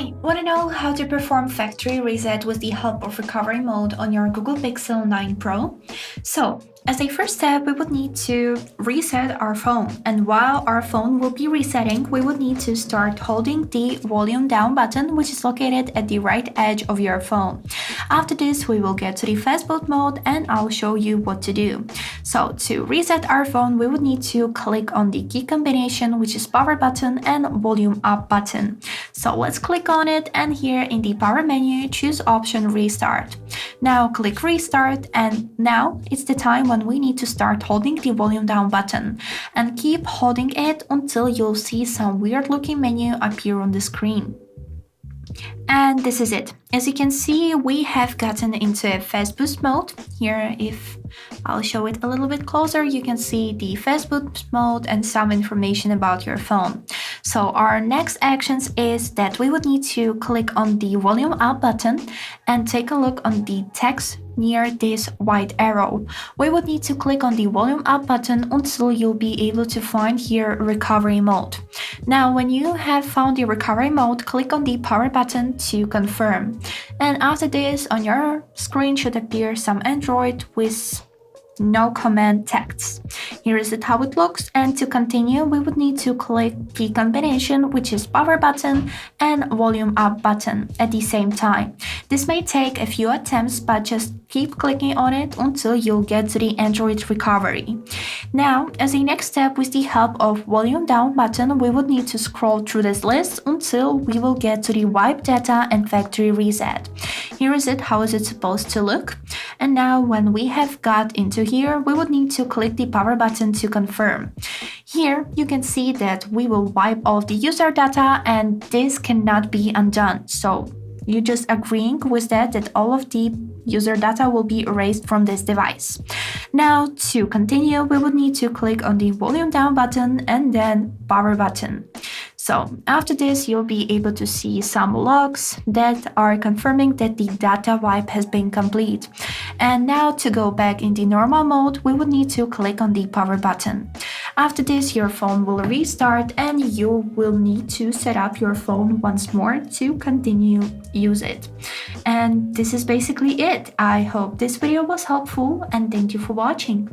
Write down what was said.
Hi, want to know how to perform factory reset with the help of recovery mode on your Google Pixel 9 Pro? So, as a first step, we would need to reset our phone. And while our phone will be resetting, we would need to start holding the volume down button, which is located at the right edge of your phone. After this, we will get to the fast boot mode and I'll show you what to do. So to reset our phone, we would need to click on the key combination, which is power button and volume up button. So let's click on it, and here in the power menu, choose option restart. Now click restart, and now it's the time when we need to start holding the volume down button and keep holding it until you'll see some weird looking menu appear on the screen. And this is it. As you can see, we have gotten into a fast boost mode. Here, if I'll show it a little bit closer, you can see the fast boost mode and some information about your phone. So our next actions is that we would need to click on the volume up button and take a look on the text near this white arrow. We would need to click on the volume up button until you'll be able to find here recovery mode. Now, when you have found the recovery mode, click on the power button to confirm. And after this, on your screen should appear some Android with no command text. Here is it how it looks, and to continue we would need to click key combination, which is power button and volume up button at the same time. This may take a few attempts, but just keep clicking on it until you'll get to the Android recovery. Now, as a next step, with the help of volume down button, we would need to scroll through this list until we will get to the wipe data and factory reset. Here is it how is it supposed to look. And now when we have got into here, we would need to click the power button to confirm. Here you can see that we will wipe all the user data and this cannot be undone. So you just agreeing with that all of the user data will be erased from this device. Now to continue, we would need to click on the volume down button and then power button. So after this, you'll be able to see some logs that are confirming that the data wipe has been complete. And now to go back in the normal mode, we would need to click on the power button. After this, your phone will restart and you will need to set up your phone once more to continue use it. And this is basically it. I hope this video was helpful and thank you for watching.